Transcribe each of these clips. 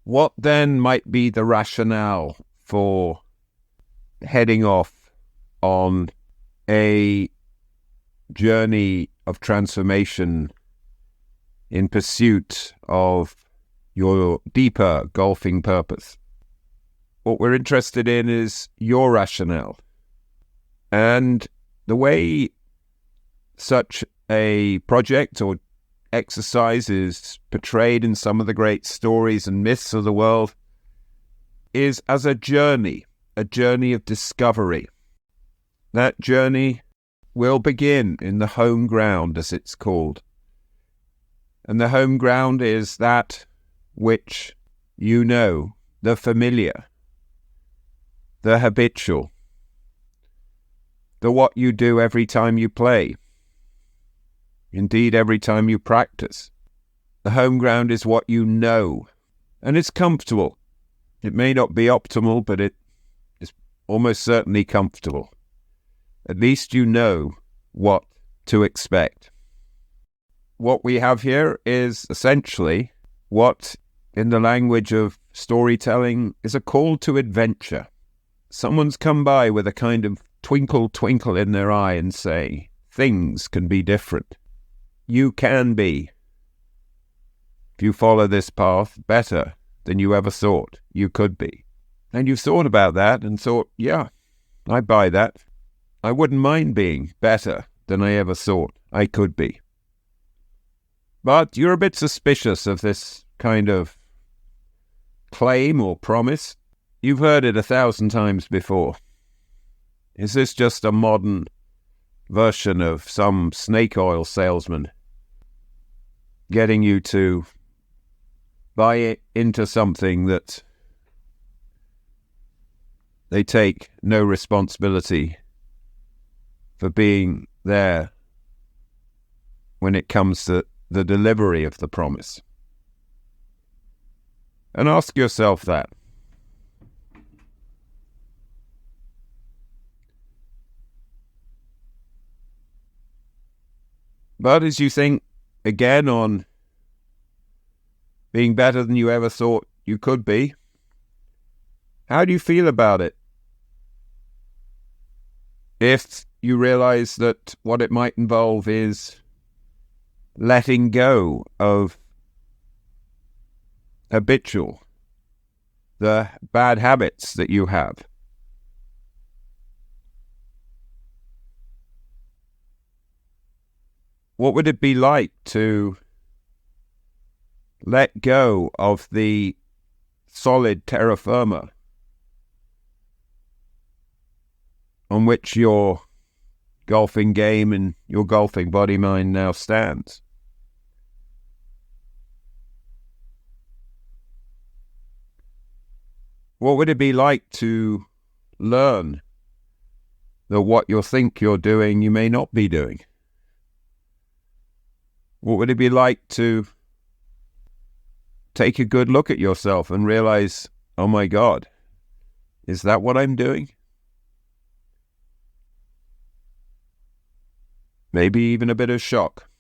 What then might be the rationale for heading off on a journey of transformation in pursuit of your deeper golfing purpose? What we're interested in is your rationale. And the way such a project or exercise is portrayed in some of the great stories and myths of the world is as a journey of discovery. That journey will begin in the home ground, as it's called. And the home ground is that which you know, the familiar, the habitual, the what you do every time you play, indeed every time you practice. The home ground is what you know, and it's comfortable. It may not be optimal, but it is almost certainly comfortable. At least you know what to expect. What we have here is essentially what, in the language of storytelling, is a call to adventure. Someone's come by with a kind of twinkle in their eye and say, things can be different. You can be, if you follow this path, better than you ever thought you could be. And you've thought about that and thought, yeah, I buy that. I wouldn't mind being better than I ever thought I could be. But you're a bit suspicious of this kind of claim or promise. You've heard it 1,000 times before. Is this just a modern version of some snake oil salesman getting you to buy into something that they take no responsibility for being there when it comes to the delivery of the promise? And ask yourself that. But as you think again on being better than you ever thought you could be, how do you feel about it? If you realize that what it might involve is letting go of habitual, the bad habits that you have. What would it be like to let go of the solid terra firma on which your golfing game and your golfing body-mind now stands? What would it be like to learn that what you think you're doing, you may not be doing? What would it be like to take a good look at yourself and realize, oh my God, is that what I'm doing? Maybe even a bit of shock.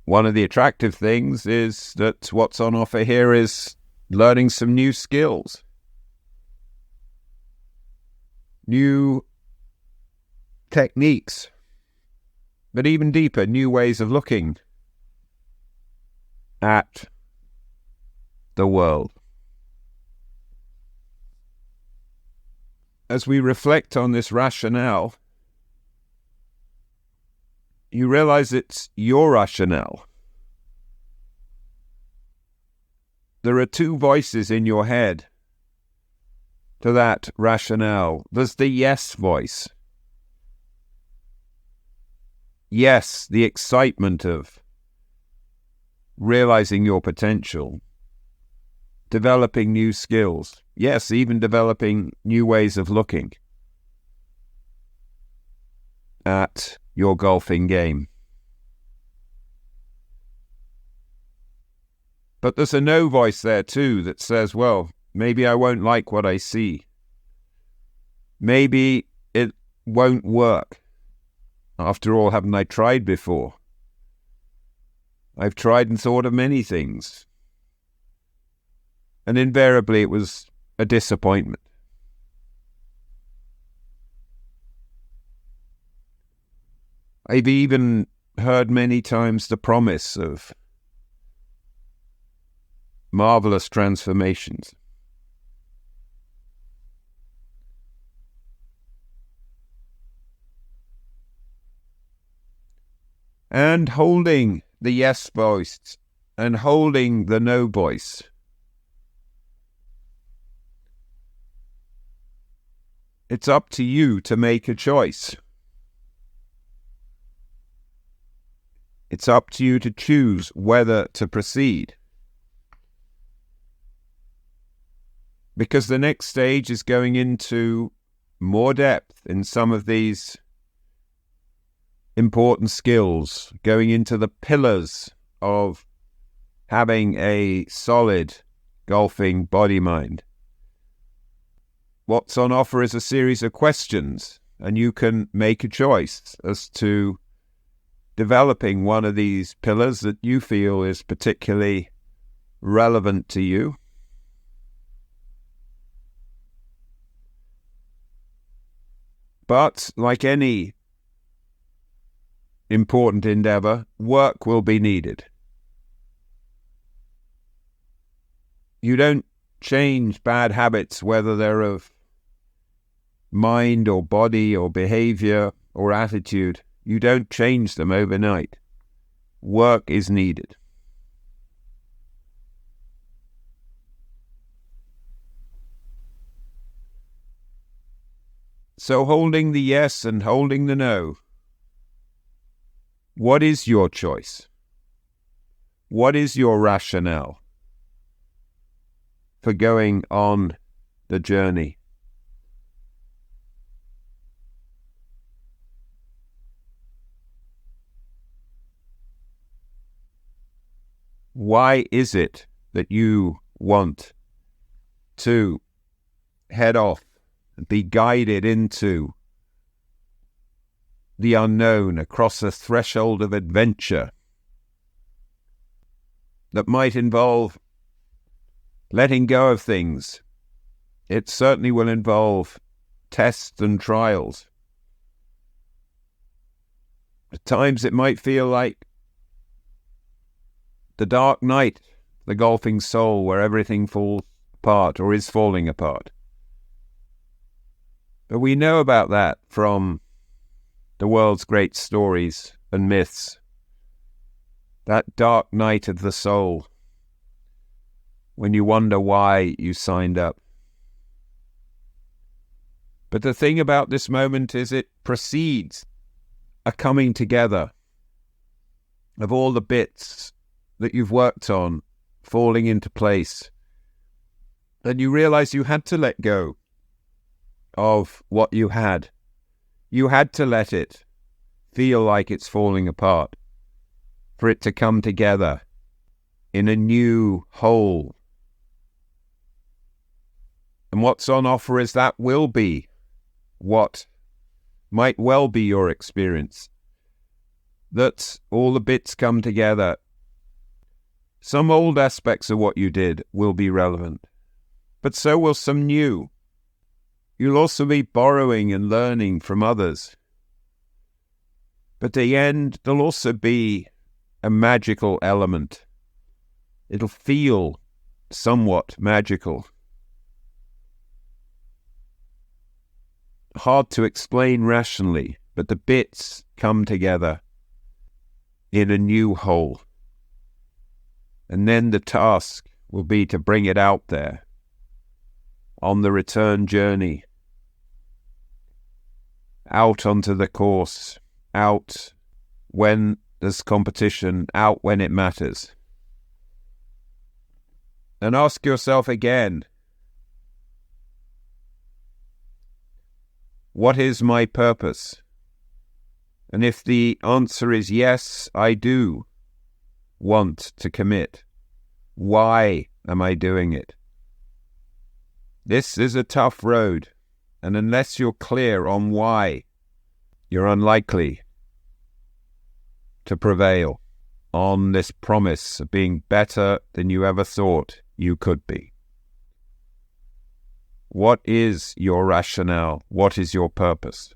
One of the attractive things is that what's on offer here is learning some new skills, new techniques, but even deeper, new ways of looking at the world. As we reflect on this rationale, you realize it's your rationale. There are two voices in your head to that rationale. There's the yes voice. Yes, the excitement of realizing your potential, developing new skills. Yes, even developing new ways of looking at your golfing game. But there's a no voice there too that says, well, maybe I won't like what I see. Maybe it won't work. After all, haven't I tried before? I've tried and thought of many things. And invariably it was a disappointment. I've even heard many times the promise of marvelous transformations. And holding the yes voice and holding the no voice. It's up to you to make a choice. It's up to you to choose whether to proceed. Because the next stage is going into more depth in some of these important skills, going into the pillars of having a solid golfing body-mind. What's on offer is a series of questions, and you can make a choice as to developing one of these pillars that you feel is particularly relevant to you. But like any important endeavor, work will be needed. You don't change bad habits, whether they're of mind or body or behavior or attitude. You don't change them overnight. Work is needed. So holding the yes and holding the no, what is your choice? What is your rationale for going on the journey? Why is it that you want to head off and be guided into the unknown, across a threshold of adventure that might involve letting go of things? It certainly will involve tests and trials. At times it might feel like the dark night, the golfing soul, where everything falls apart or is falling apart. But we know about that from the world's great stories and myths. That dark night of the soul, when you wonder why you signed up. But the thing about this moment is it precedes a coming together of all the bits that you've worked on falling into place. And you realize you had to let go of what you had. You had to let it feel like it's falling apart for it to come together in a new whole. And what's on offer is that will be what might well be your experience. That all the bits come together. Some old aspects of what you did will be relevant, but so will some new. You'll also be borrowing and learning from others. But at the end, there'll also be a magical element. It'll feel somewhat magical. Hard to explain rationally, but the bits come together in a new whole. And then the task will be to bring it out there on the return journey, out onto the course, out when there's competition, out when it matters. And ask yourself again, what is my purpose? And if the answer is yes, I do want to commit, why am I doing it? This is a tough road, and unless you're clear on why, you're unlikely to prevail on this promise of being better than you ever thought you could be? What is your rationale? What is your purpose?